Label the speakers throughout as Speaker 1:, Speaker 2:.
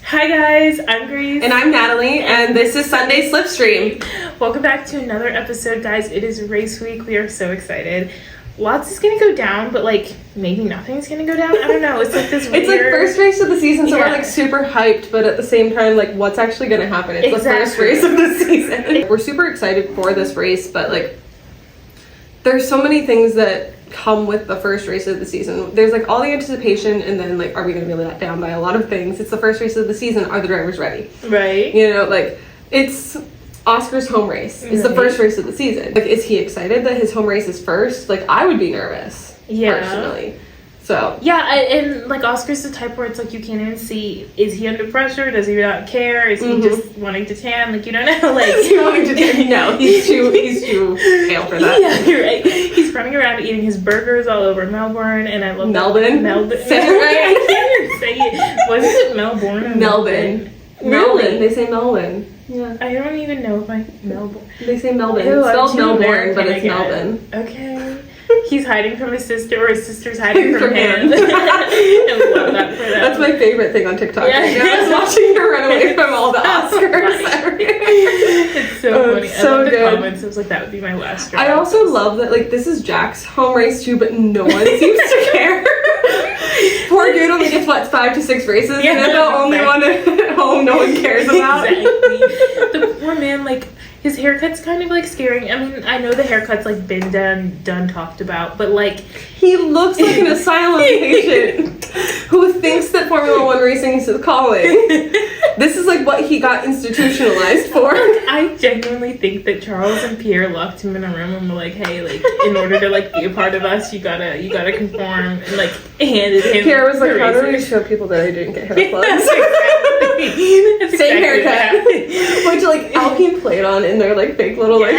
Speaker 1: Hi guys, I'm Grace.
Speaker 2: And I'm Natalie, and this is Sunday Slipstream.
Speaker 1: Welcome back to another episode, guys. It is race week. We are so excited. Lots is gonna go down, but like maybe nothing's gonna go down. I don't know. It's like this weird...
Speaker 2: It's like first race of the season, so we're like super hyped, but at the same time, like what's actually gonna happen? It's the first race of the season. We're super excited for this race, but like there's so many things that come with the first race of the season. There's like all the anticipation, and then like, are we gonna be let down by a lot of things? It's the first race of the season. Are the drivers ready?
Speaker 1: Right.
Speaker 2: You know, like it's Oscar's home race. It's the first race of the season. Like, is he excited that his home race is first? Like, I would be nervous.
Speaker 1: Yeah.
Speaker 2: Personally. So.
Speaker 1: Yeah, and like Oscar's the type where it's like you can't even see, is he under pressure? Does he not care? Is he just wanting to tan? Like, you don't know. Like,
Speaker 2: is he wanting to tan? No, he's too pale for that.
Speaker 1: Yeah, you're right. He's running around eating his burgers all over Melbourne, and I love
Speaker 2: Melbourne.
Speaker 1: Say it right. I can't even say it. Wasn't it Melbourne? Or
Speaker 2: Melbourne. Melbourne. They say Melbourne. Yeah.
Speaker 1: I don't even know if Melbourne.
Speaker 2: They say Melbourne.
Speaker 1: Ew,
Speaker 2: it's spelled Melbourne, but it's Melbourne.
Speaker 1: Okay. He's hiding from his sister, or his sister's hiding from him. I love that for them.
Speaker 2: That's my favorite thing on TikTok. Yeah. I was watching her run away from all the Oscars.
Speaker 1: It's so funny.
Speaker 2: So
Speaker 1: I love
Speaker 2: good.
Speaker 1: the comments. It was like, that would be my last drive.
Speaker 2: I also love that, like, this is Jack's home race too, but no one seems to care. Poor dude only gets, 5 to 6 races,
Speaker 1: yeah,
Speaker 2: and the only one at home no one cares about.
Speaker 1: Exactly. The poor man, like, his haircut's kind of like scaring. I mean, I know the haircut's like been done, talked about, but like
Speaker 2: he looks like an asylum patient who thinks that Formula One racing is his calling. This is like what he got institutionalized for.
Speaker 1: I genuinely think that Charles and Pierre locked him in a room and were like, "Hey, like in order to like be a part of us, you gotta conform," and like handed him.
Speaker 2: Pierre was like, "How do we show people that I didn't get hair plugs?" Same haircut. Which like Alpine played on in their like fake little like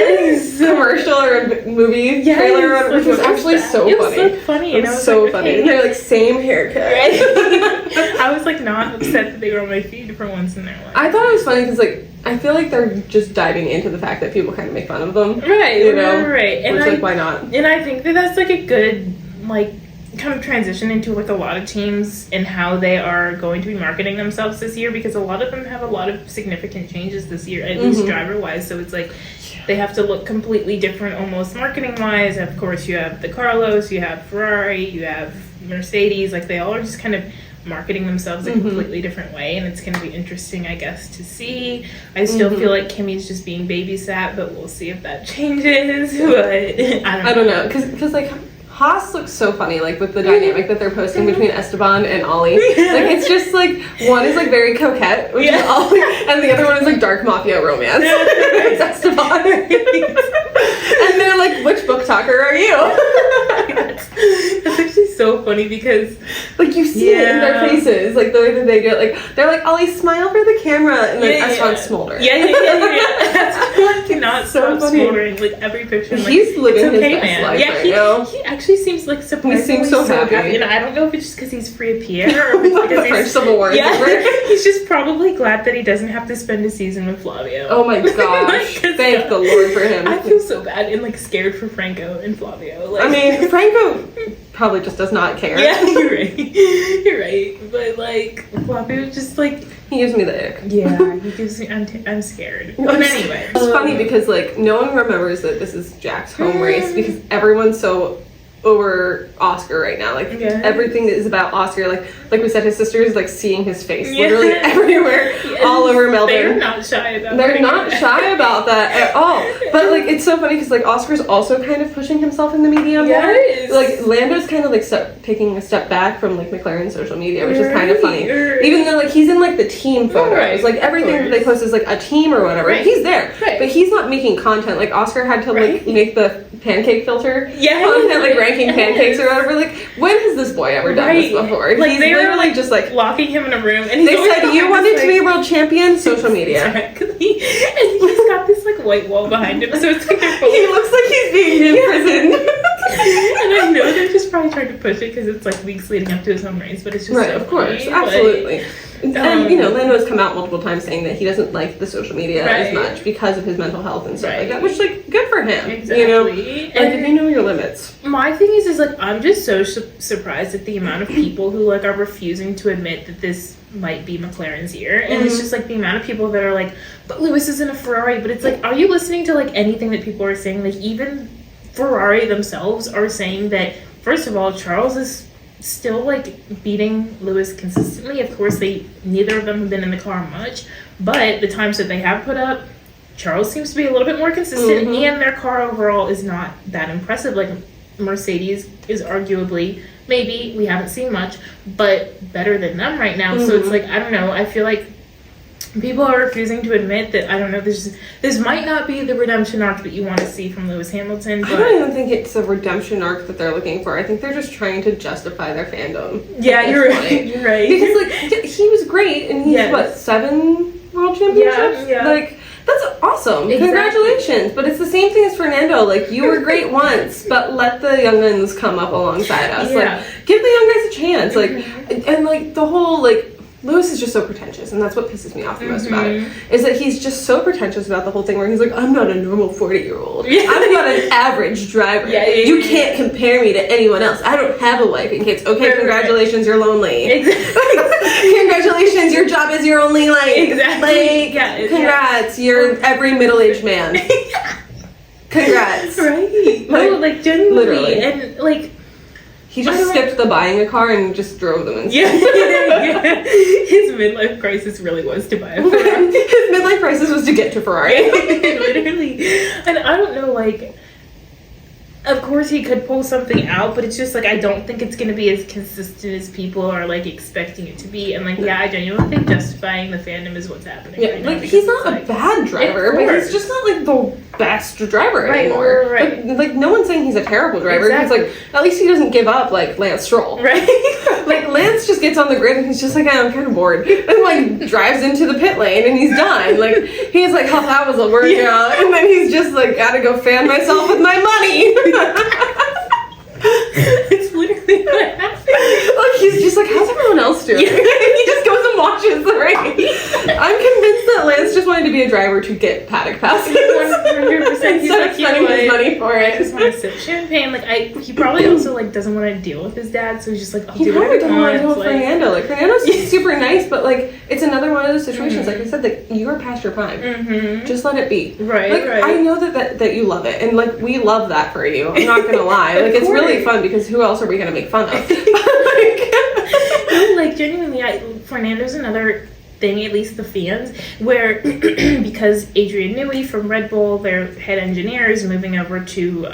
Speaker 2: commercial or movie trailer, which was actually so funny.
Speaker 1: It was so funny.
Speaker 2: It was so funny.
Speaker 1: Hey.
Speaker 2: And they're like same haircut.
Speaker 1: Right? I was like not upset that they were on my feed for once in their life.
Speaker 2: I thought it was funny because like I feel like they're just diving into the fact that people kind of make fun of them.
Speaker 1: Right.
Speaker 2: You know.
Speaker 1: Right. And
Speaker 2: which like why not?
Speaker 1: And I think that that's like a good like kind of transition into like a lot of teams and how they are going to be marketing themselves this year, because a lot of them have a lot of significant changes this year, at least driver wise. So it's like they have to look completely different almost marketing wise. Of course you have the Carlos, you have Ferrari, you have Mercedes, like they all are just kind of marketing themselves a completely different way, and it's going to be interesting, I guess, to see. I still feel like Kimmy's just being babysat, but we'll see if that changes. But I don't know
Speaker 2: because like Haas looks so funny, like with the dynamic that they're posting between Esteban and Ollie. Like it's just like one is like very coquette, which is Ollie, and the other one is like dark mafia romance. It's Esteban. And they're like, which book talker are you?
Speaker 1: That's actually so funny because
Speaker 2: like you see it in their faces, like the way that they do it. Like they're like, Ollie, smile for the camera, and like Esteban's smoldering.
Speaker 1: Yeah. Esteban cannot stop smoldering. Like every picture, like,
Speaker 2: he's living his best
Speaker 1: man.
Speaker 2: life right
Speaker 1: he,
Speaker 2: now.
Speaker 1: He actually seems like surprisingly
Speaker 2: he seems so happy.
Speaker 1: You know, I don't know if it's just because he's free of Pierre or if it's
Speaker 2: like
Speaker 1: because
Speaker 2: the French Civil War.
Speaker 1: He's just probably glad that he doesn't have to spend a season with Flavio.
Speaker 2: Oh my gosh! Thank the Lord for him.
Speaker 1: I feel so bad and like scared for Franco and Flavio. Like,
Speaker 2: I mean, Franco probably just does not care.
Speaker 1: Yeah, you're right. You're right. But like Flavio just like
Speaker 2: he gives me the ick.
Speaker 1: Yeah, he gives me. I'm scared. But anyway,
Speaker 2: it's funny because like no one remembers that this is Jack's home race because everyone's so over Oscar right now. Like everything is about Oscar. Like we said, his sister is like seeing his face literally everywhere, all over Melbourne.
Speaker 1: They're not shy about.
Speaker 2: They're not shy about that at all. But like it's so funny because like Oscar's also kind of pushing himself in the media more.
Speaker 1: Yes.
Speaker 2: Like Lando's kind of like taking a step back from like McLaren's social media, which is kind of funny. Even though like he's in like the team photos, like everything that they post is like a team or whatever. He's there, but he's not making content. Like Oscar had to like make the pancake filter content, like ranking pancakes or whatever. Like when has this boy ever done this before?
Speaker 1: Like
Speaker 2: he's
Speaker 1: they were
Speaker 2: literally just like
Speaker 1: locking him in a room, and
Speaker 2: they said you wanted to be a world champion. Social media.
Speaker 1: Exactly. And he's got this like white wall behind him, so it's like they're both...
Speaker 2: He looks like he's being imprisoned.
Speaker 1: And I know they're just probably trying to push it because it's like weeks leading up to his home race, but it's just
Speaker 2: right,
Speaker 1: so
Speaker 2: of course,
Speaker 1: funny,
Speaker 2: absolutely. And, you know, Lando's come out multiple times saying that he doesn't like the social media as much because of his mental health and stuff like that, which, like, good for him.
Speaker 1: Exactly.
Speaker 2: You know? Like, if you know your limits.
Speaker 1: My thing is like, I'm just so surprised at the amount of people who, like, are refusing to admit that this might be McLaren's year. And it's just, like, the amount of people that are like, but Lewis isn't a Ferrari. But it's like, are you listening to, like, anything that people are saying? Like, even Ferrari themselves are saying that, first of all, Charles is still, like, beating Lewis consistently. Of course, neither of them have been in the car much, but the times that they have put up, Charles seems to be a little bit more consistent, and their car overall is not that impressive. Like, Mercedes is arguably, maybe, we haven't seen much, but better than them right now. So it's like, I don't know, I feel like people are refusing to admit that, I don't know, this might not be the redemption arc that you want to see from Lewis Hamilton. But
Speaker 2: I don't even think it's a redemption arc that they're looking for. I think they're just trying to justify their fandom.
Speaker 1: Yeah, you're right. You're right.
Speaker 2: Because, like, he was great, and he's, what, 7 world championships?
Speaker 1: Yeah.
Speaker 2: Like, that's awesome.
Speaker 1: Exactly.
Speaker 2: Congratulations. But it's the same thing as Fernando. Like, you were great once, but let the youngins come up alongside us. Like, give the young guys a chance. Like, and, like, the whole, like, Lewis is just so pretentious, and that's what pisses me off the most about it, is that he's just so pretentious about the whole thing where he's like, I'm not a normal 40-year-old. I'm not an average driver. You can't compare me to anyone else. I don't have a wife and kids. Okay, congratulations, you're lonely. Exactly. Congratulations, your job is your only life.
Speaker 1: Exactly.
Speaker 2: Like, congrats, you're every middle-aged man. Congrats.
Speaker 1: Right. No, like, genuinely. Literally. And, like,
Speaker 2: he just skipped the buying a car and just drove them instead.
Speaker 1: Yeah. His midlife crisis really was to buy a Ferrari.
Speaker 2: His midlife crisis was to get to Ferrari.
Speaker 1: Literally. And I don't know, like, of course he could pull something out, but it's just, like, I don't think it's going to be as consistent as people are, like, expecting it to be. And, like, I genuinely think justifying the fandom is what's happening right now.
Speaker 2: Like, he's not a bad driver, but he's just not, like, the best driver anymore.
Speaker 1: Right.
Speaker 2: Like, no one's saying he's a terrible driver. He's like, at least he doesn't give up like Lance Stroll.
Speaker 1: Right.
Speaker 2: Like, Lance just gets on the grid and he's just like, I'm kind of bored. And, like, drives into the pit lane and he's done. Like, he's like, oh, that was a workout. And then he's just like, gotta go fan myself with my money.
Speaker 1: It's literally what happened.
Speaker 2: Like, he's just like, how's everyone else doing? He just goes and watches the race. I'm convinced that Lance just wanted to be a driver to get paddock passes.
Speaker 1: 100%. He's like,
Speaker 2: spending his money for it.
Speaker 1: I just want to sip champagne. Like, he probably also, like, doesn't want to deal with his dad, so he's just like, I'll do whatever
Speaker 2: doesn't want to deal with Fernando. Like, Fernando's super nice, but, like, it's another one of those situations, like I said, like, you are past your prime. Just let it be.
Speaker 1: Right,
Speaker 2: like,
Speaker 1: right.
Speaker 2: I know that you love it, and, like, we love that for you. I'm not gonna lie. Like, it's really fun, because who else are we gonna make fun of?
Speaker 1: Like, genuinely, Fernando's another thing, at least the fans, where because Adrian Newey from Red Bull, their head engineer, is moving over to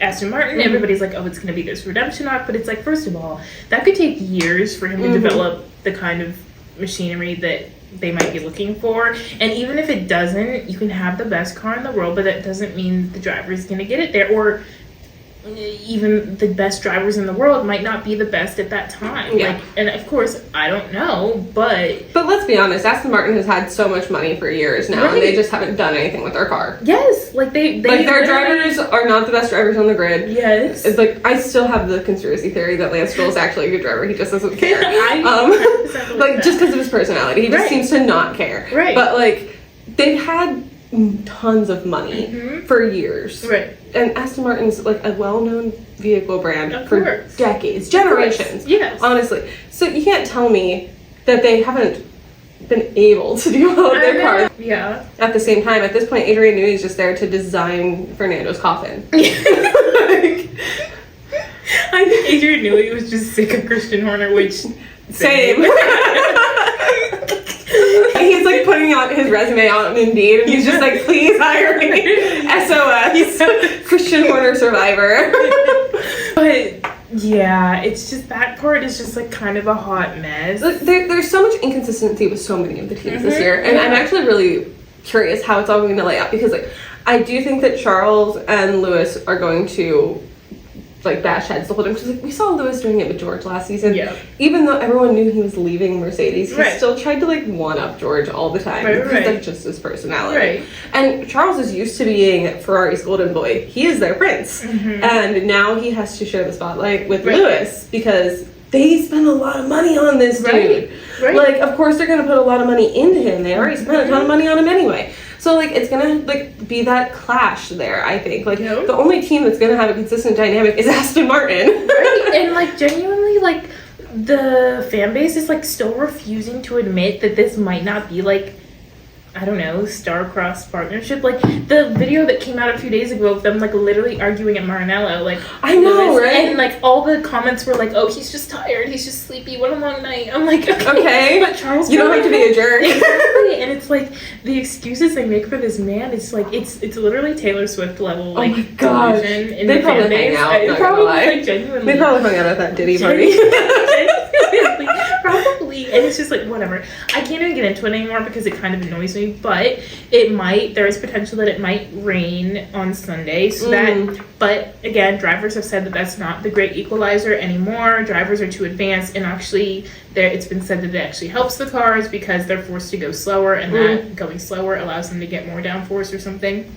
Speaker 1: Aston Martin, everybody's like, oh, it's going to be this redemption arc, but it's like, first of all, that could take years for him to develop the kind of machinery that they might be looking for. And even if it doesn't, you can have the best car in the world, but that doesn't mean the driver is going to get it there. Or even the best drivers in the world might not be the best at that time. Like, and of course, I don't know, but
Speaker 2: let's be honest, Aston Martin has had so much money for years now, and they just haven't done anything with their car.
Speaker 1: Yes, like they
Speaker 2: like, their drivers are not the best drivers on the grid.
Speaker 1: Yes,
Speaker 2: it's like, I still have the conspiracy theory that Lance Stroll is actually a good driver. He just doesn't care. Like, just because of his personality, he just seems to not care.
Speaker 1: Right,
Speaker 2: but like, they've had tons of money for years.
Speaker 1: Right.
Speaker 2: And Aston Martin's like a well-known vehicle brand for decades, generations.
Speaker 1: Yes.
Speaker 2: Honestly. So you can't tell me that they haven't been able to do well with their cars.
Speaker 1: Yeah.
Speaker 2: At the same time, at this point, Adrian Newey is just there to design Fernando's coffin.
Speaker 1: I think Adrian Newey was just sick of Christian Horner, which
Speaker 2: same. He's like putting out his resume on Indeed, and he's just like, please hire me. SOS. Christian Horner survivor.
Speaker 1: But yeah, it's just, that part is just like kind of a hot mess.
Speaker 2: Look, there's so much inconsistency with so many of the teams this year, and I'm actually really curious how it's all going to lay out, because like, I do think that Charles and Lewis are going to like bash heads the whole time. Because like, we saw Lewis doing it with George last season.
Speaker 1: Yeah.
Speaker 2: Even though everyone knew he was leaving Mercedes, he
Speaker 1: Right.
Speaker 2: still tried to like one up George all the time.
Speaker 1: Right,
Speaker 2: because
Speaker 1: right.
Speaker 2: that's just his personality.
Speaker 1: Right.
Speaker 2: And Charles is used to being Ferrari's golden boy. He is their prince. And now he has to share the spotlight with
Speaker 1: Right.
Speaker 2: Lewis because they spent a lot of money on this dude.
Speaker 1: Right.
Speaker 2: Like, of course they're gonna put a lot of money into him. They already spent a ton of money on him anyway. So like it's gonna like be that clash there, I think. Like the only team that's gonna have a consistent dynamic is Aston Martin.
Speaker 1: Right. And like genuinely like the fan base is like still refusing to admit that this might not be like, I don't know, star-crossed partnership. Like the video that came out a few days ago of them like literally arguing at Maranello, like
Speaker 2: I know,
Speaker 1: Lewis,
Speaker 2: right?
Speaker 1: and like all the comments were like, "Oh, he's just tired. He's just sleepy. What a long night." I'm like,
Speaker 2: Okay.
Speaker 1: but Charles,
Speaker 2: You don't have to be a jerk.
Speaker 1: Exactly, and it's like the excuses they make for this man. It's like it's literally Taylor Swift level. Like,
Speaker 2: oh my god,
Speaker 1: delusion in
Speaker 2: they
Speaker 1: the
Speaker 2: probably
Speaker 1: fan
Speaker 2: hang
Speaker 1: base.
Speaker 2: out.
Speaker 1: I-
Speaker 2: Not
Speaker 1: probably
Speaker 2: gonna lie.
Speaker 1: like genuinely.
Speaker 2: They probably hung out at that Diddy party.
Speaker 1: Genuinely, probably, and it's just like whatever. I can't even get into it anymore because it kind of annoys me. But it might. There is potential that it might rain on Sunday. So that. But again, drivers have said that that's not the great equalizer anymore. Drivers are too advanced, and actually, it's been said that it actually helps the cars because they're forced to go slower, and that going slower allows them to get more downforce or something.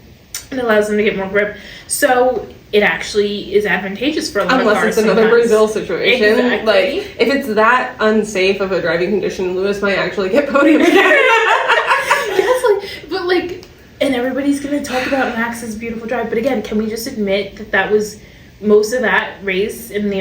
Speaker 1: It allows them to get more grip. So it actually is advantageous for a lot of cars.
Speaker 2: Unless it's another
Speaker 1: sometimes.
Speaker 2: Brazil situation.
Speaker 1: Exactly.
Speaker 2: Like, if it's that unsafe of a driving condition, Lewis might actually get podium again.
Speaker 1: Yes, like, but like, and everybody's gonna talk about Max's beautiful drive. But again, can we just admit that that was most of that race and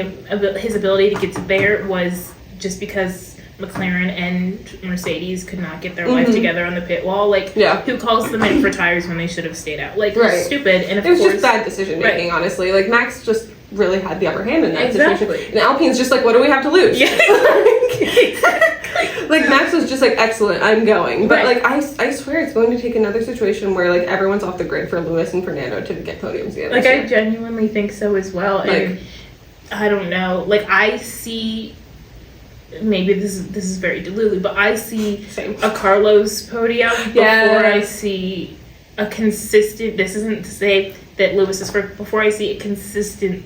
Speaker 1: his ability to get to there was just because McLaren and Mercedes could not get their life together on the pit wall. Like, who calls them in for tires when they should have stayed out? Like, it's stupid. And of
Speaker 2: it was
Speaker 1: course,
Speaker 2: just bad decision making, honestly. Like, Max just really had the upper hand in that situation. And Alpine's just like, what do we have to lose?
Speaker 1: Yeah.
Speaker 2: Like, Max was just like, excellent, I'm going. But like, I swear it's going to take another situation where like everyone's off the grid for Lewis and Fernando to get podiums together.
Speaker 1: Like, I genuinely think so as well. Like, and I don't know. Like, I see. Maybe this is very delulu, but I see a Carlos podium before I see a consistent. This isn't to say that Lewis is first. Before I see a consistent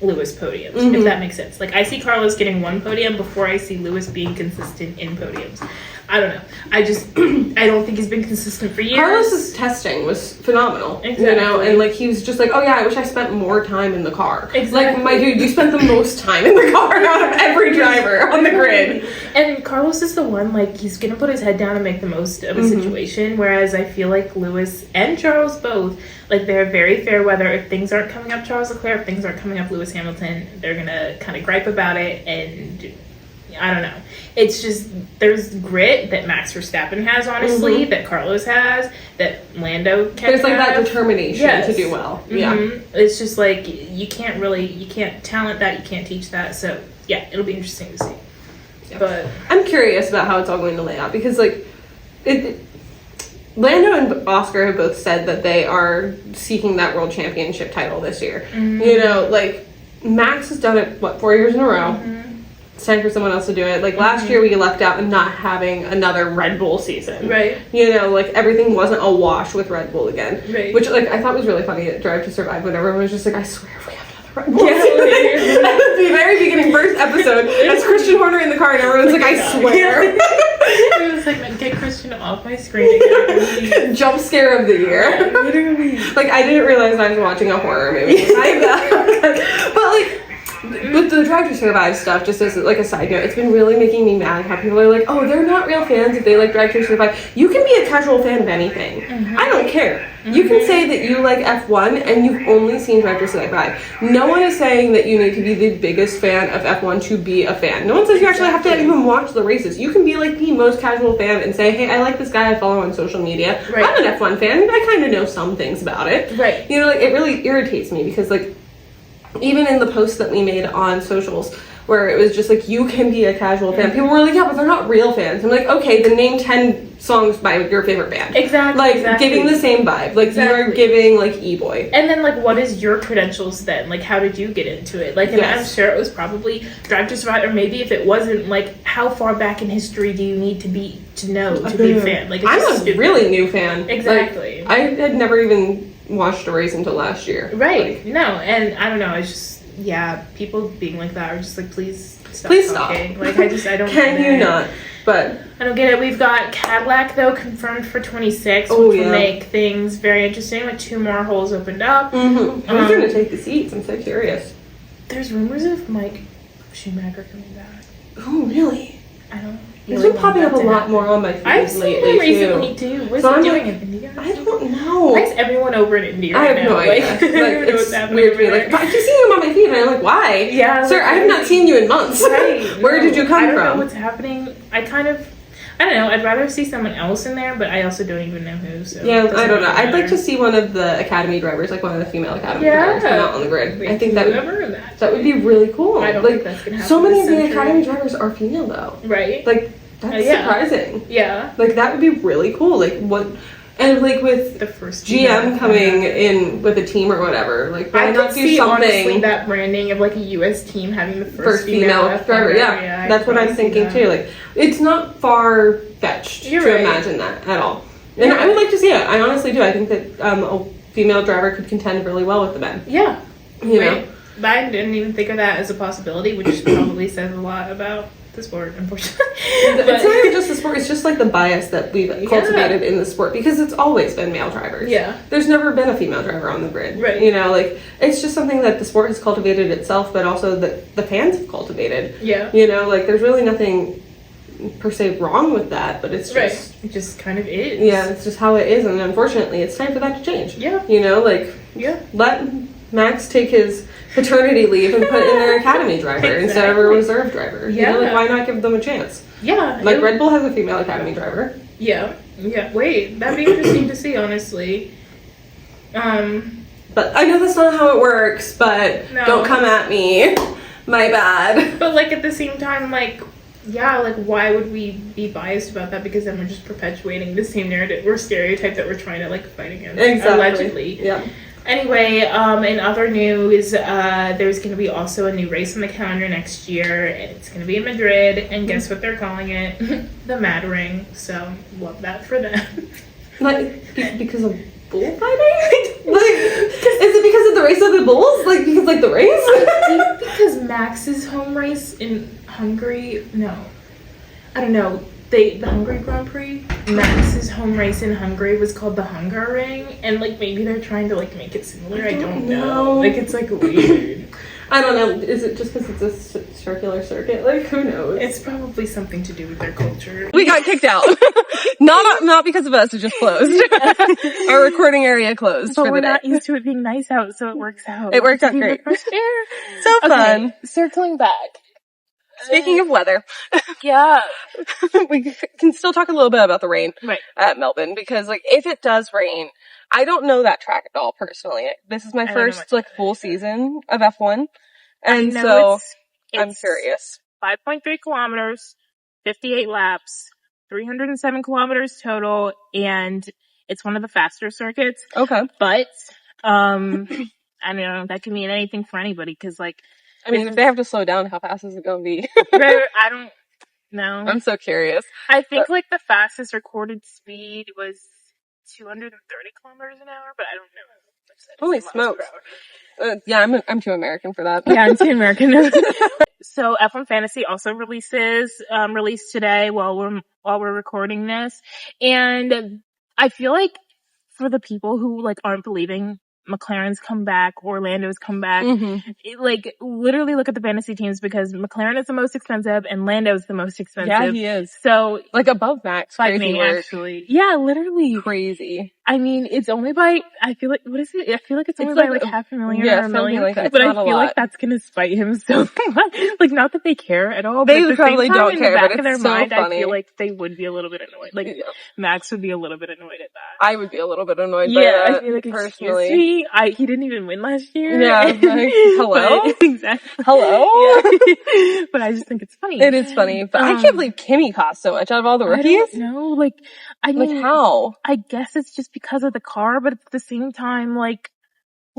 Speaker 1: Lewis podium, if that makes sense. Like, I see Carlos getting one podium before I see Lewis being consistent in podiums. I don't know. I just I don't think he's been consistent for years.
Speaker 2: Carlos's testing was phenomenal.
Speaker 1: Exactly.
Speaker 2: You know, and like he was just like, oh yeah, I wish I spent more time in the car.
Speaker 1: Exactly.
Speaker 2: Like, my dude, you spent the most time in the car out of every driver on the grid.
Speaker 1: And Carlos is the one, like, he's gonna put his head down and make the most of a situation, whereas I feel like Lewis and Charles both, like, they're very fair weather. If things aren't coming up Charles Leclerc, if things aren't coming up Lewis Hamilton, they're gonna kind of gripe about it, and I don't know. It's just, there's grit that Max Verstappen has, honestly, that Carlos has, that Lando can
Speaker 2: There's like
Speaker 1: have.
Speaker 2: that determination to do well. Yeah.
Speaker 1: It's just like, you can't talent that, you can't teach that, so yeah, it'll be interesting to see.
Speaker 2: Yeah.
Speaker 1: But
Speaker 2: I'm curious about how it's all going to lay out because like Lando and Oscar have both said that they are seeking that world championship title this year. You know, like Max has done it 4 years in a row. It's time for someone else to do it. Like last year we lucked out in not having another Red Bull season.
Speaker 1: Right.
Speaker 2: You know, like everything wasn't a wash with Red Bull again.
Speaker 1: Right.
Speaker 2: Which like I thought was really funny at Drive to Survive when everyone was just like, I swear if we have another Red Bull season. At the very beginning, first episode, that's Christian Horner in the car and everyone's like, I swear.
Speaker 1: It was like, get Christian off my screen again.
Speaker 2: Jump scare of the year.
Speaker 1: Yeah, literally.
Speaker 2: Like I didn't realize I was watching a horror movie. But like with the Drive to Survive stuff, just as like a side note, it's been really making me mad how people are like, oh, they're not real fans if they like Drive to Survive. You can be a casual fan of anything. I don't care. You can say that you like F1 and you've only seen Drive to Survive. No one is saying that you need to be the biggest fan of F1 to be a fan. No one says you actually have to even watch the races. You can be like the most casual fan and say, hey, I like this guy I follow on social media.
Speaker 1: Right.
Speaker 2: I'm an F1 fan. I kind of know some things about it.
Speaker 1: Right.
Speaker 2: You know, like it really irritates me because like even in the post that we made on socials where it was just like, you can be a casual fan. People were like, yeah, but they're not real fans. I'm like, okay, then name 10 songs by your favorite band.
Speaker 1: Exactly.
Speaker 2: Like, giving the same vibe. Like, you are giving, like, E-Boy.
Speaker 1: And then, like, what is your credentials then? Like, how did you get into it? Like, and I'm sure it was probably Drive to Survive, or maybe if it wasn't, like, how far back in history do you need to be to know to be a fan? Like, it's
Speaker 2: I'm
Speaker 1: just
Speaker 2: a
Speaker 1: stupid.
Speaker 2: really new fan.
Speaker 1: Exactly.
Speaker 2: Like, I had never even watched a race until last year.
Speaker 1: Right. No, and I don't know, it's just, people being like that are just like, please stop
Speaker 2: Please
Speaker 1: talking.
Speaker 2: stop.
Speaker 1: Like, I don't
Speaker 2: Can
Speaker 1: get
Speaker 2: you
Speaker 1: it.
Speaker 2: not? But
Speaker 1: I don't get it. We've got Cadillac, though, confirmed for 26, which will make things very interesting, with 2 more holes opened up.
Speaker 2: Who's going to take the seats? I'm so curious.
Speaker 1: There's rumors of Mike Schumacher coming back.
Speaker 2: Oh, really?
Speaker 1: I don't know.
Speaker 2: It's been popping up a lot more on my feed
Speaker 1: I've seen
Speaker 2: lately,
Speaker 1: him recently, too. What is he doing in India?
Speaker 2: I don't know.
Speaker 1: Why is everyone over in India right
Speaker 2: I have
Speaker 1: now?
Speaker 2: no idea.
Speaker 1: Like, I don't know what's
Speaker 2: it's
Speaker 1: happening
Speaker 2: weird
Speaker 1: over
Speaker 2: to me.
Speaker 1: there.
Speaker 2: Like, I keep seeing him on my feed, and I'm like, why?
Speaker 1: Yeah.
Speaker 2: Sir, I have not seen you in months.
Speaker 1: Right.
Speaker 2: Where did you come
Speaker 1: I don't
Speaker 2: from?
Speaker 1: know what's happening. I don't know. I'd rather see someone else in there, but I also don't even know who. So
Speaker 2: Yeah, I don't know.
Speaker 1: really
Speaker 2: I'd like
Speaker 1: matter.
Speaker 2: to see one of the academy drivers, like one of the female academy drivers, come out on the grid.
Speaker 1: Wait,
Speaker 2: I think that would be really cool.
Speaker 1: I don't think that's gonna happen.
Speaker 2: So many
Speaker 1: this
Speaker 2: of the
Speaker 1: century.
Speaker 2: academy drivers are female, though.
Speaker 1: Right.
Speaker 2: Like, that's surprising.
Speaker 1: Yeah.
Speaker 2: Like, that would be really cool. Like, what... And, like, with
Speaker 1: The first
Speaker 2: GM coming in with a team or whatever, like, why
Speaker 1: I
Speaker 2: not
Speaker 1: could
Speaker 2: do
Speaker 1: see,
Speaker 2: something...
Speaker 1: honestly, that branding of, like, a U.S. team having the first
Speaker 2: female driver, yeah. That's what I'm thinking, too. Like, it's not far-fetched to imagine that at all. And I would like to see it. I honestly do. I think that a female driver could contend really well with the men.
Speaker 1: Yeah.
Speaker 2: You know?
Speaker 1: I didn't even think of that as a possibility, which probably says a lot about the sport, unfortunately.
Speaker 2: It's not even just the sport, it's just like the bias that we've cultivated in the sport, because it's always been male drivers.
Speaker 1: Yeah.
Speaker 2: There's never been a female driver on the grid.
Speaker 1: Right.
Speaker 2: You know, like, it's just something that the sport has cultivated itself, but also that the fans have cultivated.
Speaker 1: Yeah.
Speaker 2: You know, like, there's really nothing per se wrong with that, but it's just...
Speaker 1: It just kind of is.
Speaker 2: Yeah, it's just how it is, and unfortunately, it's time for that to change.
Speaker 1: Yeah.
Speaker 2: You know, like, let Max take his paternity leave and put in their academy driver instead of a reserve driver.
Speaker 1: Yeah.
Speaker 2: You know, like, why not give them a chance?
Speaker 1: Yeah.
Speaker 2: Like, Red Bull has a female academy driver.
Speaker 1: Yeah. Yeah. Wait, that'd be interesting to see, honestly.
Speaker 2: But I know that's not how it works, but don't come at me. My bad.
Speaker 1: But, like, at the same time, like, yeah, like, why would we be biased about that? Because then we're just perpetuating the same narrative or stereotype that we're trying to, like, fight against.
Speaker 2: Exactly.
Speaker 1: Allegedly.
Speaker 2: Yeah.
Speaker 1: Anyway, in other news, there's going to be also a new race on the calendar next year, and it's going to be in Madrid, and guess what they're calling it? The Mad Ring. So, love that for them.
Speaker 2: Like, because of bullfighting? Like, is it because of the race of the bulls? Like, because, like, the race?
Speaker 1: I think because Max's home race in Hungary, no. I don't know. The Hungary Grand Prix, Max's home race in Hungary was called the Hungaroring, and, like, maybe they're trying to, like, make it similar. I don't know. Like, it's, like, weird.
Speaker 2: I don't know. Is it just because it's a circular circuit? Like, who knows?
Speaker 1: It's probably something to do with their culture.
Speaker 2: We got kicked out. not because of us. It just closed. Our recording area closed
Speaker 1: But
Speaker 2: for
Speaker 1: we're
Speaker 2: the day.
Speaker 1: not used to it being nice out, so it works out.
Speaker 2: It worked out great. So fun.
Speaker 1: Circling back.
Speaker 2: Speaking of weather,
Speaker 1: Yeah.
Speaker 2: we can still talk a little bit about the rain
Speaker 1: Right.
Speaker 2: at Melbourne, because, like, if it does rain, I don't know that track at all personally. This is my first, like, full season of F1, and so I'm curious.
Speaker 1: 5.3 kilometers, 58 laps, 307 kilometers total, and it's one of the faster circuits.
Speaker 2: Okay.
Speaker 1: But, I don't know, that can mean anything for anybody, because, like,
Speaker 2: I mean, if they have to slow down, how fast is it going to be?
Speaker 1: I don't know.
Speaker 2: I'm so curious.
Speaker 1: I think, like, the fastest recorded speed was 230 kilometers an hour, but I don't know.
Speaker 2: Holy smokes. Yeah, I'm too American for that.
Speaker 1: Yeah, I'm too American. So F1 Fantasy also released today while we're recording this, and I feel like for the people who, like, aren't believing McLaren's come back, Orlando's come back, like, literally look at the fantasy teams, because McLaren is the most expensive and Lando's the most expensive.
Speaker 2: Yeah, he is.
Speaker 1: So,
Speaker 2: like, above Max. Crazy work.
Speaker 1: Actually. Yeah, literally.
Speaker 2: Crazy.
Speaker 1: I mean, it's only by, I feel like, what is it? I feel like it's only by, like, $500,000 or $1 million.
Speaker 2: Like that.
Speaker 1: But I feel like that's gonna spite him so much. Like, not that they care at all.
Speaker 2: They
Speaker 1: but at the
Speaker 2: probably
Speaker 1: same time,
Speaker 2: don't care,
Speaker 1: in the back
Speaker 2: but
Speaker 1: of their
Speaker 2: it's so
Speaker 1: mind,
Speaker 2: funny.
Speaker 1: I feel like they would be a little bit annoyed. Like, Max would be a little bit annoyed at that.
Speaker 2: I would be a little bit annoyed by that,
Speaker 1: I feel like,
Speaker 2: personally.
Speaker 1: Excuse me, he didn't even win last year.
Speaker 2: Yeah, like, hello?
Speaker 1: But, exactly.
Speaker 2: Hello?
Speaker 1: Yeah. But I just think it's funny.
Speaker 2: It is funny, but I can't believe Kimmy cost so much out of all the rookies.
Speaker 1: No, like, I mean,
Speaker 2: like, how?
Speaker 1: I guess it's just because of the car, but at the same time, like,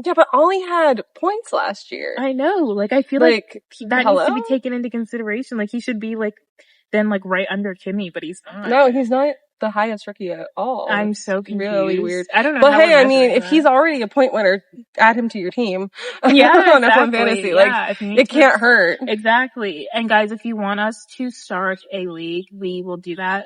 Speaker 2: yeah, but Ollie had points last year.
Speaker 1: I know, like, I feel like that needs to be taken into consideration. Like, he should be, like, then, like, right under Kimmy, but he's not.
Speaker 2: No, he's not. the highest rookie at all.
Speaker 1: I'm
Speaker 2: It's
Speaker 1: so confused.
Speaker 2: really weird.
Speaker 1: I don't know.
Speaker 2: But
Speaker 1: how
Speaker 2: hey, I
Speaker 1: I'm
Speaker 2: mean,
Speaker 1: measuring
Speaker 2: if he's
Speaker 1: that.
Speaker 2: already a point winner, add him to your team.
Speaker 1: Yeah,
Speaker 2: on F1
Speaker 1: exactly.
Speaker 2: Fantasy.
Speaker 1: Yeah,
Speaker 2: Like, it can't hurt.
Speaker 1: Exactly. And guys, if you want us to start a league, we will do that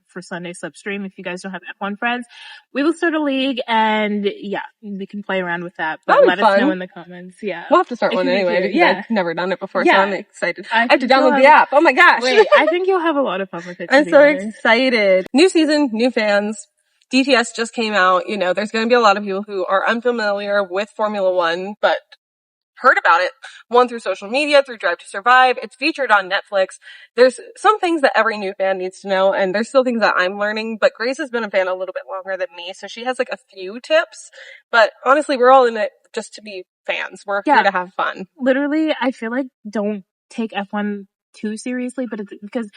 Speaker 1: for Sunday Slipstream. If you guys don't have F1 friends, we will start a league, and yeah, we can play around with that. But let us know in the comments. Yeah,
Speaker 2: we'll have to start
Speaker 1: it
Speaker 2: one
Speaker 1: should be
Speaker 2: anyway
Speaker 1: cute.
Speaker 2: because I've never done it before, so I'm excited. I have to download the app. Oh my gosh!
Speaker 1: Wait, I think you'll have a lot of fun with it.
Speaker 2: I'm so excited. New season, new fans. DTS just came out. You know, there's going to be a lot of people who are unfamiliar with Formula One, but heard about it. One, through social media, through Drive to Survive. It's featured on Netflix. There's some things that every new fan needs to know, and there's still things that I'm learning, but Grace has been a fan a little bit longer than me, so she has like a few tips. But honestly, we're all in it just to be fans. We're here to have fun.
Speaker 1: Literally, I feel like don't take F1 too seriously, but it's because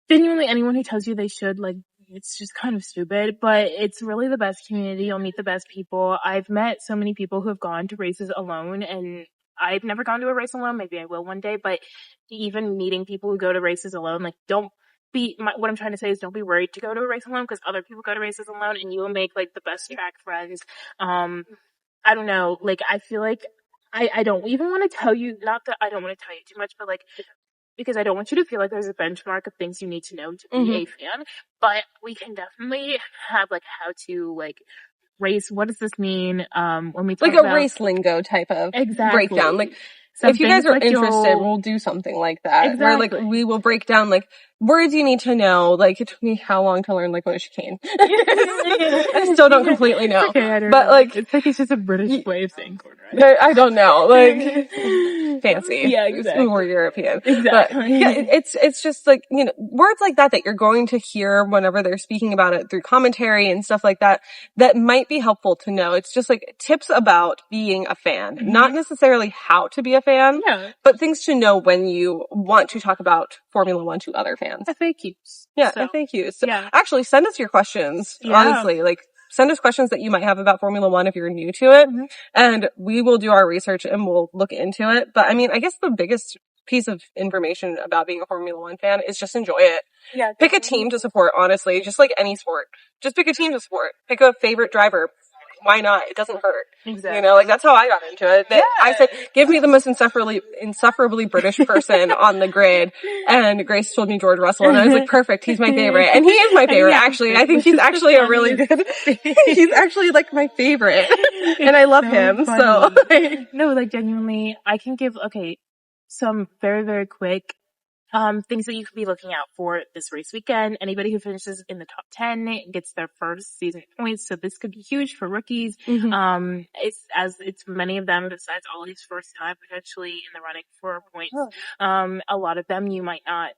Speaker 1: genuinely anyone who tells you they should, like, it's just kind of stupid, but it's really the best community. You'll meet the best people. I've met so many people who have gone to races alone, and I've never gone to a race alone. Maybe I will one day, but even meeting people who go to races alone, like, what I'm trying to say is don't be worried to go to a race alone, because other people go to races alone, and you will make, like, the best track friends. I don't know, like, I feel like I don't even want to tell you, not that I don't want to tell you too much, but like, because I don't want you to feel like there's a benchmark of things you need to know to be a fan, but we can definitely have like how to like race. What does this mean? When we talk
Speaker 2: like
Speaker 1: about
Speaker 2: a race lingo type of breakdown. Like,
Speaker 1: some
Speaker 2: if you guys are
Speaker 1: like
Speaker 2: interested, we'll do something like that. Where like we will break down like words you need to know. Like, it took me how long to learn like what a chicane? I still don't completely know.
Speaker 1: It's okay, I don't
Speaker 2: but
Speaker 1: know.
Speaker 2: like
Speaker 1: it's like it's just a British way of saying corn, right?
Speaker 2: I don't know. Like fancy.
Speaker 1: Yeah, exactly.
Speaker 2: We're European.
Speaker 1: Exactly.
Speaker 2: But yeah, it's just like, you know, words like that you're going to hear whenever they're speaking about it through commentary and stuff like that, that might be helpful to know. It's just like tips about being a fan, not necessarily how to be a fan, but things to know when you want to talk about Formula One to other fans.
Speaker 1: FAQs.
Speaker 2: Yeah, FAQs. So actually send us your questions, honestly, like send us questions that you might have about Formula One if you're new to it, and we will do our research and we'll look into it. But I mean, I guess the biggest piece of information about being a Formula One fan is just enjoy it. Yeah. Pick a team to support, honestly, just like any sport. Just pick a team to support. Pick a favorite driver. Why not? It doesn't hurt. Exactly. You know, like that's how I got into it. I said, give me the most insufferably British person on the grid. And Grace told me George Russell, and I was like, perfect, he's my favorite. And he is my favorite, actually. I think he's actually a really good, he's actually like my favorite. And I love him, so.
Speaker 1: No, like genuinely, I can give, some very, very quick things that you could be looking out for this race weekend. Anybody who finishes in the top 10 gets their first season points, so this could be huge for rookies. It's many of them, besides Ollie's first time potentially in the running for points. A lot of them you might not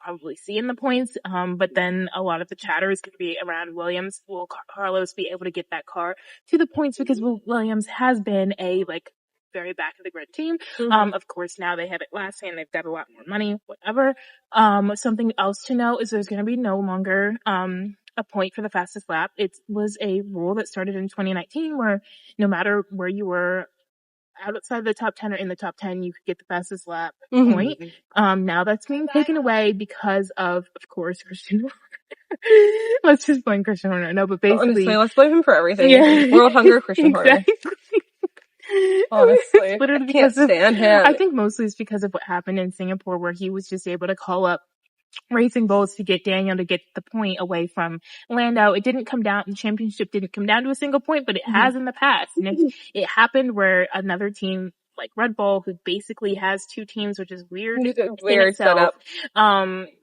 Speaker 1: probably see in the points, but then a lot of the chatter is going to be around Williams. Will Carlos be able to get that car to the points, because Williams has been a very back of the grid team. Of course, now they have it last and they've got a lot more money, whatever. Something else to know is there's going to be no longer a point for the fastest lap. It was a rule that started in 2019 where no matter where you were outside the top 10 or in the top 10, you could get the fastest lap point. Now that's being taken away because of course, Christian Horner. Let's just blame Christian Horner. No, but basically,
Speaker 2: honestly, let's blame him for everything. World hunger, Christian Horner. Honestly, I can't stand him.
Speaker 1: I think mostly it's because of what happened in Singapore, where he was just able to call up racing bulls to get Daniel to get the point away from Lando. It didn't come down, the championship didn't come down to a single point, but it has in the past. And it happened where another team like Red Bull, who basically has two teams, which is weird
Speaker 2: setup,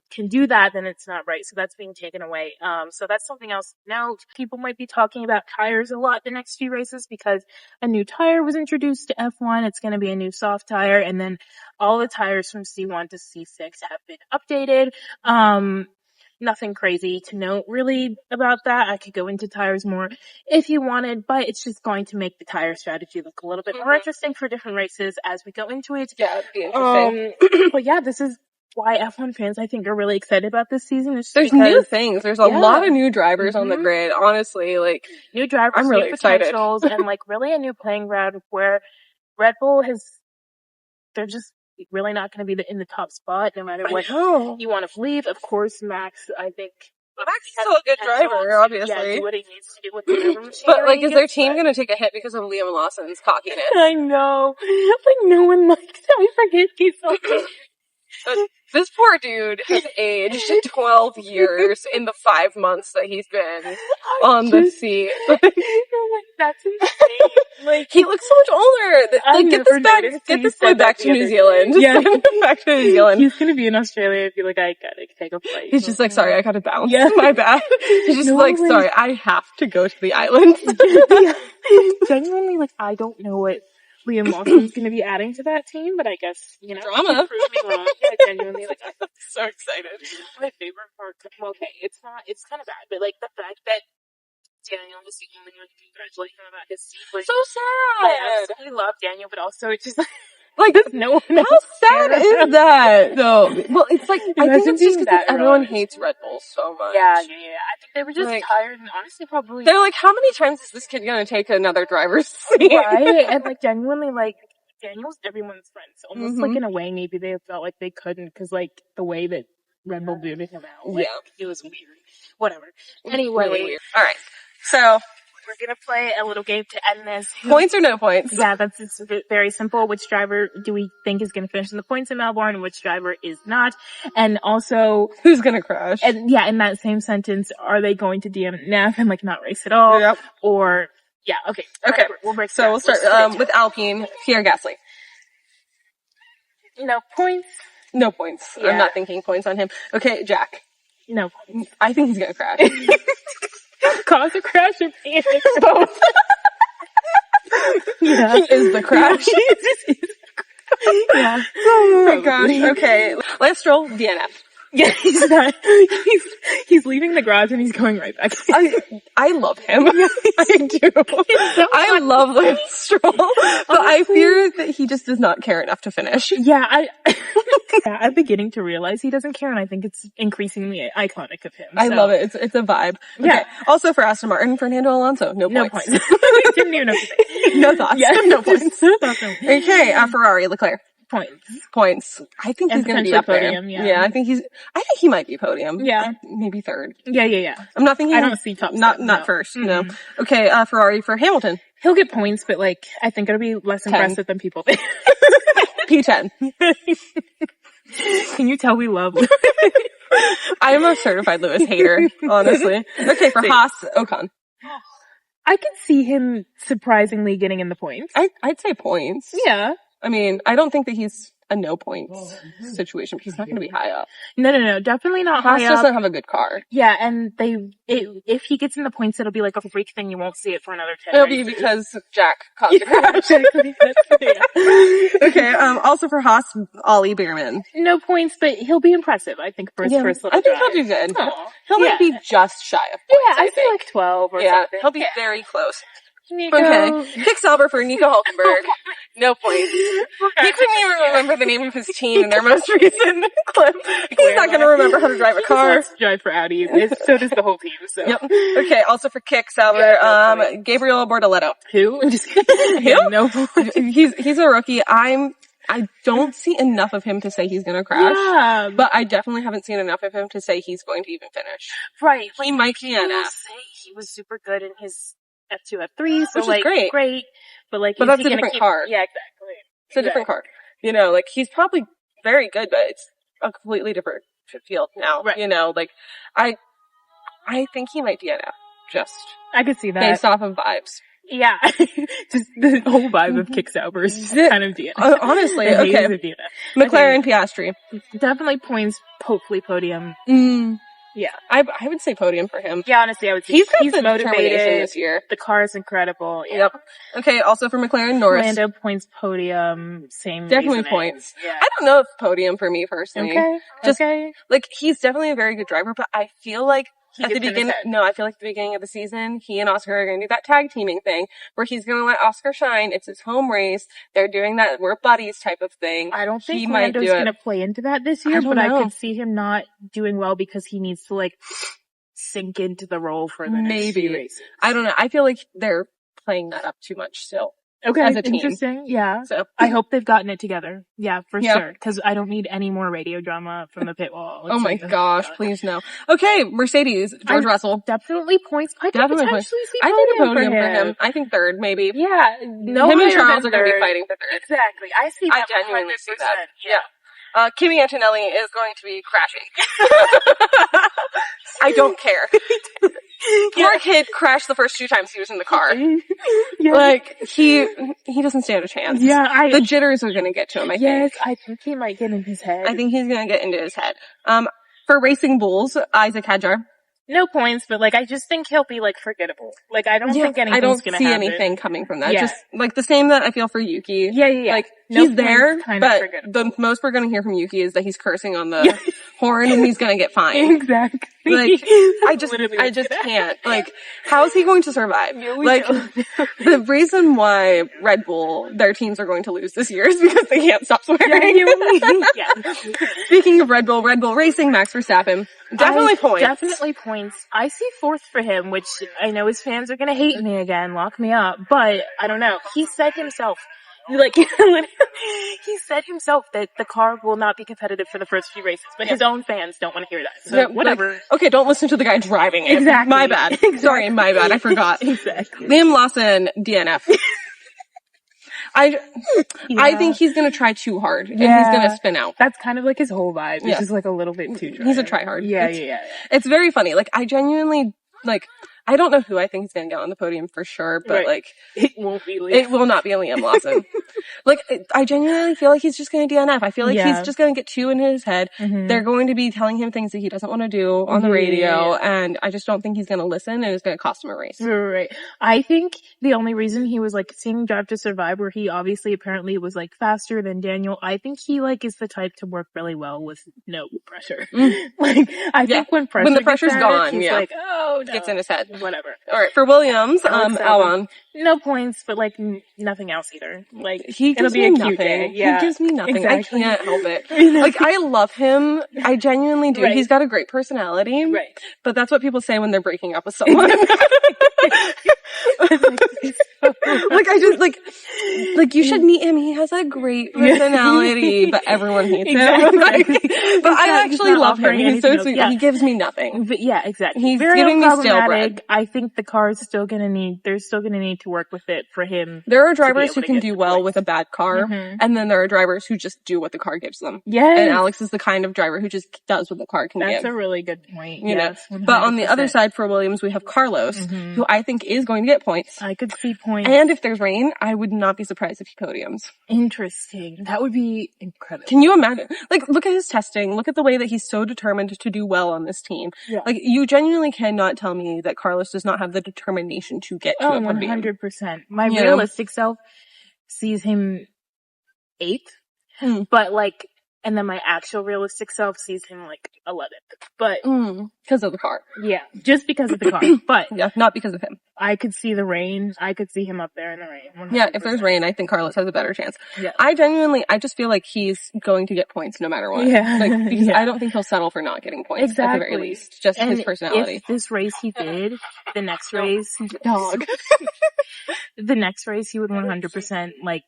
Speaker 1: can do that, then it's not right. So that's being taken away. So that's something else. Now people might be talking about tires a lot the next few races, because a new tire was introduced to F1. It's going to be a new soft tire, and then all the tires from C1 to C6 have been updated. Nothing crazy to note really about that. I could go into tires more if you wanted, but it's just going to make the tire strategy look a little bit more interesting for different races as we go into it.
Speaker 2: Yeah, it'd be interesting.
Speaker 1: But yeah, this is why F1 fans, I think, are really excited about this season.
Speaker 2: There's new things. There's a lot of new drivers on the grid. Honestly, like
Speaker 1: new drivers,
Speaker 2: I'm really excited,
Speaker 1: and like really a new playing ground where Red Bull they're just really not going to be in the top spot no matter what you want to believe. Of course, Max, I think
Speaker 2: Max is still a good driver, obviously.
Speaker 1: Yeah, do what he needs to do with whatever machinery.
Speaker 2: But, like, is their team gonna take a hit because of Liam Lawson's cockiness?
Speaker 1: I know. Like, no one likes how he forgets he's so
Speaker 2: This poor dude has aged 12 years in the 5 months that he's been on the seat.
Speaker 1: I'm like, that's insane. Like,
Speaker 2: he looks so much older. Like, get this boy back to New Zealand.
Speaker 1: Yeah.
Speaker 2: Back to New Zealand.
Speaker 1: He's gonna be in Australia and be like, I gotta take a flight.
Speaker 2: He's just like, sorry, I gotta bounce.
Speaker 1: Yeah.
Speaker 2: My bad. He's just like, sorry, I have to go to the islands.
Speaker 1: Genuinely, like, I don't know what Liam Lawson's gonna be adding to that team, but I guess, you know.
Speaker 2: Drama.
Speaker 1: Prove me wrong. Yeah, genuinely, like, I'm
Speaker 2: so excited.
Speaker 1: my favorite part, well, okay, it's kind of bad, but like, the fact that Daniel was the only one to congratulate him about his seat was
Speaker 2: so sad.
Speaker 1: I absolutely love Daniel, but also it's just
Speaker 2: like
Speaker 1: no one.
Speaker 2: How sad is that? though? Well, it's like I think it's just because everyone hates Red Bull so much.
Speaker 1: Yeah. I think they were just tired, and honestly, probably
Speaker 2: they're like, how many times is this kid gonna take another driver's seat?
Speaker 1: Right, and like genuinely, like Daniel's everyone's friend, so almost like in a way, maybe they felt like they couldn't because like the way that Red Bull booted him out, like, it was weird. Whatever. Anyway,
Speaker 2: really weird. All right. So,
Speaker 1: we're gonna play a little game to end this.
Speaker 2: Points or no points?
Speaker 1: Yeah, it's very simple. Which driver do we think is gonna finish in the points in Melbourne, and which driver is not? And also,
Speaker 2: who's gonna crash?
Speaker 1: And yeah, in that same sentence, are they going to DNF and like not race at all?
Speaker 2: Yep.
Speaker 1: Or, yeah, okay.
Speaker 2: Okay.
Speaker 1: We'll break
Speaker 2: so we'll start with Alpine, Pierre Gasly.
Speaker 1: No points.
Speaker 2: No points. Yeah. I'm not thinking points on him. Okay, Jack.
Speaker 1: No points.
Speaker 2: I think he's gonna crash.
Speaker 1: Cause a crash or panic.
Speaker 2: Both. Yeah. He is the crash.
Speaker 1: Yeah.
Speaker 2: Oh my gosh. Okay. Lance Stroll, DNF.
Speaker 1: Yeah, he's not. He's leaving the garage and he's going right back.
Speaker 2: I love him. I do. I love Lance Stroll, but I fear that he just does not care enough to finish.
Speaker 1: Yeah, I'm beginning to realize he doesn't care, and I think it's increasingly iconic of him.
Speaker 2: I love it. It's a vibe. Okay. Yeah. Also for Aston Martin, Fernando Alonso, no points.
Speaker 1: Didn't even know.
Speaker 2: No thoughts.
Speaker 1: Yeah,
Speaker 2: no points. Okay, Ferrari, Leclerc. Points. I think he's going to be up
Speaker 1: podium,
Speaker 2: there. Yeah, I think he might be podium.
Speaker 1: Yeah.
Speaker 2: Maybe third.
Speaker 1: Yeah.
Speaker 2: I'm not thinking.
Speaker 1: I don't see top.
Speaker 2: Not first. Mm-hmm. No. Okay, Ferrari for Hamilton.
Speaker 1: He'll get points, but like, I think it'll be less impressive than people think.
Speaker 2: P10.
Speaker 1: Can you tell we love Lewis?
Speaker 2: I am a certified Lewis hater, honestly. Okay, for Haas, Ocon.
Speaker 1: I could see him surprisingly getting in the points.
Speaker 2: I'd say points.
Speaker 1: Yeah.
Speaker 2: I mean, I don't think that he's a no points situation. He's not going to be high up.
Speaker 1: No, definitely not
Speaker 2: Haas
Speaker 1: high up.
Speaker 2: doesn't have a good car.
Speaker 1: Yeah, and if he gets in the points, it'll be like a freak thing. You won't see it for another 10
Speaker 2: It'll be because Jack caused the crash. Okay, also for Haas, Ollie Beerman.
Speaker 1: No points, but he'll be impressive, I think, for his first little
Speaker 2: I think
Speaker 1: drive.
Speaker 2: he'll do good.
Speaker 1: Aww.
Speaker 2: He'll be just shy of points,
Speaker 1: yeah, I feel like 12 or something.
Speaker 2: He'll be very close.
Speaker 1: Nico.
Speaker 2: Okay. Kick Sauber for Nico Hulkenberg. No points. He couldn't even remember the name of his team in their most recent clip. He's not going to remember how to drive a car.
Speaker 1: He drive for Audi. So does the whole team. So.
Speaker 2: Yep. Okay. Also for Kick Sauber, Gabriel Bortoletto.
Speaker 1: Who?
Speaker 2: Who?
Speaker 1: Yeah, no points.
Speaker 2: He's a rookie. I don't see enough of him to say he's going to crash. Yeah. But I definitely haven't seen enough of him to say he's going to even finish.
Speaker 1: Right.
Speaker 2: He might be an F.
Speaker 1: He was super good in his F2, F3, so
Speaker 2: which
Speaker 1: like,
Speaker 2: is great.
Speaker 1: But like,
Speaker 2: that's a different car.
Speaker 1: Yeah, exactly.
Speaker 2: It's a different car. You know, like, he's probably very good, but it's a completely different field now. Right. You know, like, I think he might be an F. Just.
Speaker 1: I could see that.
Speaker 2: Based off of vibes.
Speaker 1: Yeah. Just the whole vibe of Kick Sauber is just kind of DNF.
Speaker 2: Honestly, okay. McLaren, Piastri.
Speaker 1: Definitely points, hopefully podium. Yeah.
Speaker 2: I would say podium for him.
Speaker 1: Yeah, honestly, I would say he's motivated
Speaker 2: this year.
Speaker 1: The car is incredible. Yeah.
Speaker 2: Yep. Okay, also for McLaren, Norris.
Speaker 1: Lando points, podium, same
Speaker 2: definitely
Speaker 1: reasoning.
Speaker 2: Points.
Speaker 1: Yeah.
Speaker 2: I don't know if podium for me personally.
Speaker 1: Okay.
Speaker 2: Like, he's definitely a very good driver, but I feel like
Speaker 1: I feel like
Speaker 2: at the beginning of the season, he and Oscar are going to do that tag teaming thing where he's going to let Oscar shine. It's his home race. They're doing that we're buddies type of thing.
Speaker 1: I don't think Lando's going to play into that this year, but I could see him not doing well because he needs to like sink into the role for the next few races.
Speaker 2: I don't know. I feel like they're playing that up too much still.
Speaker 1: Okay,
Speaker 2: as a team.
Speaker 1: interesting. Yeah.
Speaker 2: So
Speaker 1: I hope they've gotten it together. Yeah, for
Speaker 2: Yeah.
Speaker 1: sure. Because I don't need any more radio drama from the pit wall.
Speaker 2: Oh my gosh, please no. Okay, Mercedes, George Russell.
Speaker 1: Definitely points. I could
Speaker 2: Definitely
Speaker 1: potentially
Speaker 2: points.
Speaker 1: see
Speaker 2: I think a
Speaker 1: podium
Speaker 2: podium for him. I think third, maybe.
Speaker 1: Yeah, no
Speaker 2: Him and
Speaker 1: higher
Speaker 2: Charles
Speaker 1: than
Speaker 2: are going to be
Speaker 1: third.
Speaker 2: fighting for third.
Speaker 1: Exactly. I see
Speaker 2: I
Speaker 1: that
Speaker 2: genuinely
Speaker 1: 100%.
Speaker 2: see that. Yeah. Kimi Antonelli is going to be crashing. I don't care. Poor kid crashed the first 2 times he was in the car.
Speaker 1: Yeah.
Speaker 2: Like, he doesn't stand a chance.
Speaker 1: Yeah,
Speaker 2: the jitters are gonna get to him, I think.
Speaker 1: Yes, I think he might get in his head.
Speaker 2: I think he's gonna get into his head. For Racing Bulls, Isaac Hadjar.
Speaker 1: No points, but, like, I just think he'll be, like, forgettable. Like, I don't think anything's gonna happen.
Speaker 2: I don't see anything coming from that.
Speaker 1: Yeah.
Speaker 2: Just, like, the same that I feel for Yuki.
Speaker 1: Yeah.
Speaker 2: Like,
Speaker 1: No
Speaker 2: he's there,
Speaker 1: points,
Speaker 2: but
Speaker 1: forgettable.
Speaker 2: the most we're gonna hear from Yuki is that he's cursing on the horn and he's gonna get fined.
Speaker 1: Exactly.
Speaker 2: Like, I just can't. Like, how is he going to survive? Like, the reason why Red Bull, their teams are going to lose this year is because they can't stop swearing.
Speaker 1: Yeah.
Speaker 2: Speaking of Red Bull Racing, Max Verstappen. Definitely points.
Speaker 1: Definitely points. I see fourth for him, which I know his fans are gonna hate me again, lock me up, but I don't know. He said himself, like, he said himself that the car will not be competitive for the first few races, but his own fans don't want to hear that. So, whatever.
Speaker 2: Like, okay, don't listen to the guy driving it.
Speaker 1: Exactly.
Speaker 2: My bad.
Speaker 1: Exactly.
Speaker 2: Sorry, my bad. I forgot.
Speaker 1: Exactly.
Speaker 2: Liam Lawson, DNF. I think he's gonna try too hard and he's gonna spin out.
Speaker 1: That's kind of like his whole vibe. It's just like a little bit too dry.
Speaker 2: He's a tryhard.
Speaker 1: Yeah.
Speaker 2: It's very funny. Like, I genuinely, like, I don't know who I think is gonna get on the podium for sure, but like,
Speaker 1: it won't be Liam.
Speaker 2: It will not be Liam Lawson. Like, I genuinely feel like he's just gonna DNF. I feel like he's just gonna get too in his head. Mm-hmm. They're going to be telling him things that he doesn't want to do on the radio, and I just don't think he's gonna listen, and it's gonna cost him a race.
Speaker 1: Right. I think the only reason he was, like, seeing Drive to Survive, where he obviously apparently was, like, faster than Daniel, I think he, like, is the type to work really well with no pressure. Like, I think when the pressure's
Speaker 2: gone,
Speaker 1: he's like, oh, no.
Speaker 2: Gets in his head.
Speaker 1: Whatever.
Speaker 2: Alright, for Williams, Albon.
Speaker 1: No points, but, like, nothing else either. Like,
Speaker 2: it'll be a cute day. Yeah. He gives me nothing. Exactly. I can't help it. Like, I love him. I genuinely do. Right. He's got a great personality.
Speaker 1: Right.
Speaker 2: But that's what people say when they're breaking up with someone. Like, I just, like, you should meet him. He has a great personality, but everyone hates him. Like, but I actually love him. He's so sweet. Yeah. He gives me nothing.
Speaker 1: But yeah, exactly.
Speaker 2: He's giving me stale bread.
Speaker 1: I think the car is still gonna need to work with it for him.
Speaker 2: There are drivers who can do well with a bad car, and then there are drivers who just do what the car gives them.
Speaker 1: Yes.
Speaker 2: And Alex is the kind of driver who just does what the car can give.
Speaker 1: That's a really good point.
Speaker 2: You know? But on the other side for Williams, we have Carlos, who I think is going to get points.
Speaker 1: I could see points.
Speaker 2: And if there's rain, I would not be surprised if he podiums.
Speaker 1: Interesting. That would be incredible.
Speaker 2: Can you imagine? Like, look at his testing. Look at the way that he's so determined to do well on this team. Yeah. Like, you genuinely cannot tell me that Carlos does not have the determination to get to a podium.
Speaker 1: 100%. My realistic self sees him 8th, but like, and then my actual realistic self sees him like 11th. But
Speaker 2: because of the car.
Speaker 1: Yeah, just because of the car. But
Speaker 2: yeah, not because of him.
Speaker 1: I could see the rain. I could see him up there in the rain. 100%.
Speaker 2: Yeah, if there's rain, I think Carlos has a better chance.
Speaker 1: Yeah.
Speaker 2: I just feel like he's going to get points no matter what.
Speaker 1: Yeah.
Speaker 2: Like, because I don't think he'll settle for not getting points at the very least. Just his personality.
Speaker 1: If this race he did, the next race,
Speaker 2: dog.
Speaker 1: The next race he would 100% like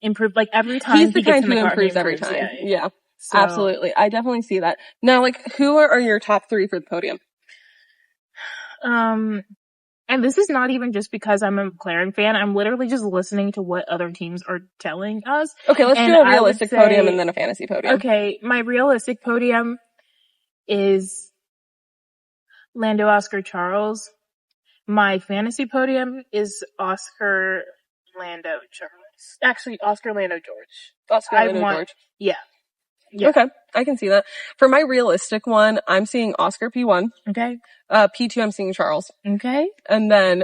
Speaker 1: improve. Like every time
Speaker 2: he's the kind who improves every time. Yeah. So, absolutely. I definitely see that. Now, like, who are your top 3 for the podium?
Speaker 1: And this is not even just because I'm a McLaren fan. I'm literally just listening to what other teams are telling us.
Speaker 2: Okay, let's do a realistic podium and then a fantasy podium.
Speaker 1: Okay, my realistic podium is Lando, Oscar, Charles. My fantasy podium is Oscar, Lando, Charles. Actually, Oscar, Lando, George.
Speaker 2: Oscar, Lando, George.
Speaker 1: Yeah.
Speaker 2: Okay, I can see that. For my realistic one, I'm seeing Oscar P1.
Speaker 1: Okay.
Speaker 2: P2, I'm seeing Charles.
Speaker 1: Okay.
Speaker 2: And then,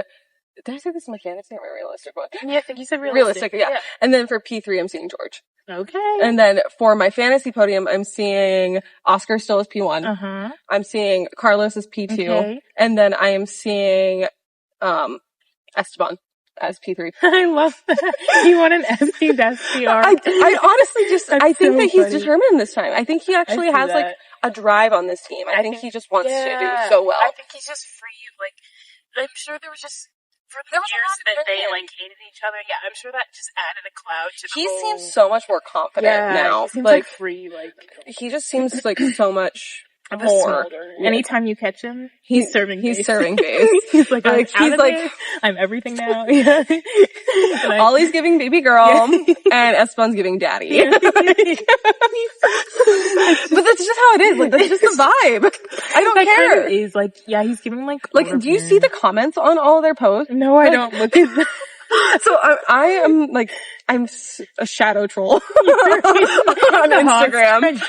Speaker 2: did I say this is my fantasy or my realistic one?
Speaker 1: Yeah, I think you said realistic.
Speaker 2: Yeah. And then for P3, I'm seeing George.
Speaker 1: Okay.
Speaker 2: And then for my fantasy podium, I'm seeing Oscar still as P1.
Speaker 1: Uh-huh.
Speaker 2: I'm seeing Carlos as P2.
Speaker 1: Okay.
Speaker 2: And then I am seeing, Esteban as P3.
Speaker 1: I love that. You want an SP SPR.
Speaker 2: I honestly just, I think that he's determined this time. I think he actually has
Speaker 1: that.
Speaker 2: like a drive on this team. I think he just wants to do so well.
Speaker 1: I think he's just free. Like, I'm sure there was just for the years that they like hated each other, yeah, I'm sure that just added a cloud to the
Speaker 2: He
Speaker 1: whole...
Speaker 2: seems so much more confident now.
Speaker 1: He seems like free, like
Speaker 2: he just seems like so much
Speaker 1: of a
Speaker 2: more.
Speaker 1: smolder. Yeah. Anytime you catch him, he's serving base.
Speaker 2: He's serving base.
Speaker 1: He's like I'm everything now. Yeah.
Speaker 2: Ollie's giving baby girl, and Esteban's giving daddy.
Speaker 1: Yeah.
Speaker 2: But that's just how it is. Like, that's just the vibe. I don't care.
Speaker 1: Kind of is like, yeah, he's giving like.
Speaker 2: Do you see the comments on all their posts?
Speaker 1: No, I don't look at them.
Speaker 2: So I'm a shadow troll on Instagram.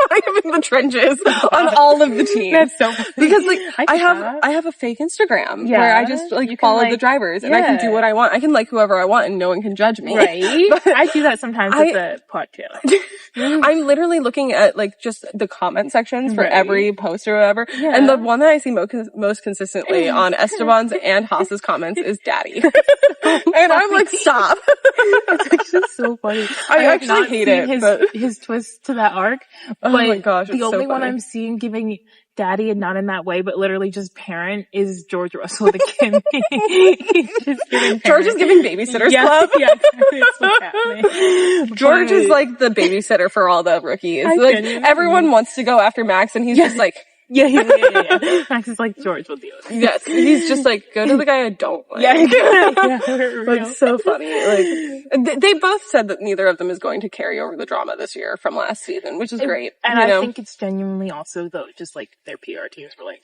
Speaker 2: I am in the trenches on all of the teams.
Speaker 1: That's so funny.
Speaker 2: Because I have a fake Instagram where I just follow the drivers and I can do what I want. I can like whoever I want and no one can judge me.
Speaker 1: Right. But I do that sometimes with the podcast.
Speaker 2: I'm literally looking at just the comment sections for every post or whatever. Yeah. And the one that I see most consistently on Esteban's and Haas's comments is daddy. And I'm like, stop.
Speaker 1: It's actually so funny.
Speaker 2: I actually hate it.
Speaker 1: His twist to that arc.
Speaker 2: Oh my gosh.
Speaker 1: The only one I'm seeing giving daddy and not in that way, but literally just parent is George Russell the Kim.
Speaker 2: George is giving Babysitters Club.
Speaker 1: Yeah, it's what's happening.
Speaker 2: George is like the babysitter for all the rookies. Everyone wants to go after Max and he's just like,
Speaker 1: yeah. Max is like, George will deal with it.
Speaker 2: Yes, he's just like, go to the guy I don't like.
Speaker 1: Yeah.
Speaker 2: It's so funny. They both said that neither of them is going to carry over the drama this year from last season, which is great.
Speaker 1: And I think it's genuinely also, though, just like their PR teams were like,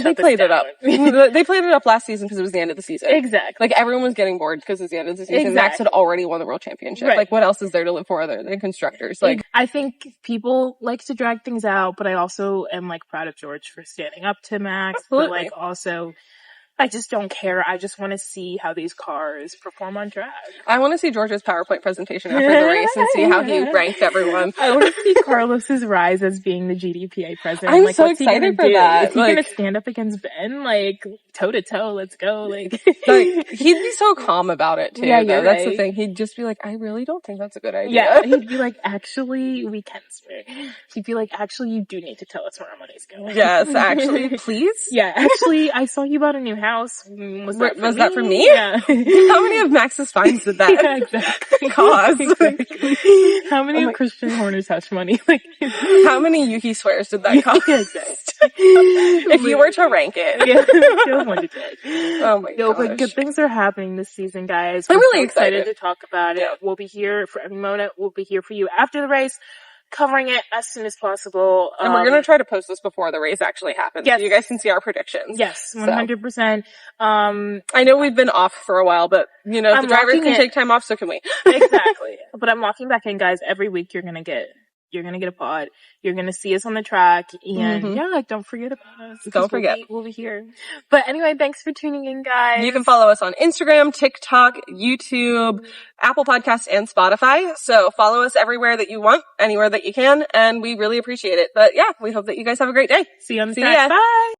Speaker 2: they played it up. They played it up last season because it was the end of the season.
Speaker 1: Exactly.
Speaker 2: Everyone was getting bored because it's the end of the season. Exactly. Max had already won the world championship. Right. What else is there to live for other than constructors?
Speaker 1: I think people like to drag things out, but I also am proud of George for standing up to Max.
Speaker 2: Absolutely.
Speaker 1: But also, I just don't care. I just want to see how these cars perform on track.
Speaker 2: I want to see George's PowerPoint presentation after the race and see how he ranked everyone.
Speaker 1: I want to see Carlos's rise as being the GDPA president.
Speaker 2: I'm so excited for that.
Speaker 1: Is he going to stand up against Ben? Toe to toe, let's go.
Speaker 2: He'd be so calm about it too.
Speaker 1: Yeah,
Speaker 2: that's the thing. He'd just be like, I really don't think that's a good idea.
Speaker 1: Yeah, he'd be like, actually, we can swear. He'd be like, actually, you do need to tell us where our money's going.
Speaker 2: Yes, actually, please.
Speaker 1: Yeah, actually, I saw you bought a new house. Was
Speaker 2: that for me?
Speaker 1: Yeah.
Speaker 2: How many of Max's fines did that
Speaker 1: exactly.
Speaker 2: cause?
Speaker 1: Exactly. How many of Christian Horner's hush money?
Speaker 2: How many Yuki swears did that cost?
Speaker 1: Exactly.
Speaker 2: If you were to rank it.
Speaker 1: Yeah.
Speaker 2: Oh my gosh.
Speaker 1: But good things are happening this season, guys.
Speaker 2: I'm really
Speaker 1: excited to talk about it. We'll be here for every moment. We'll be here for you after the race, covering it as soon as possible.
Speaker 2: And we're going to try to post this before the race actually happens.
Speaker 1: Yes.
Speaker 2: So you guys can see our predictions.
Speaker 1: Yes, 100%.
Speaker 2: I know we've been off for a while, but if the drivers can take time off, so can we.
Speaker 1: Exactly. But I'm locking back in, guys. Every week you're going to get a pod. You're going to see us on the track. And don't forget about us.
Speaker 2: Don't forget.
Speaker 1: We'll be here. But anyway, thanks for tuning in, guys.
Speaker 2: You can follow us on Instagram, TikTok, YouTube, Apple Podcasts, and Spotify. So follow us everywhere that you want, anywhere that you can. And we really appreciate it. But yeah, we hope that you guys have a great day.
Speaker 1: See you on the track. Bye.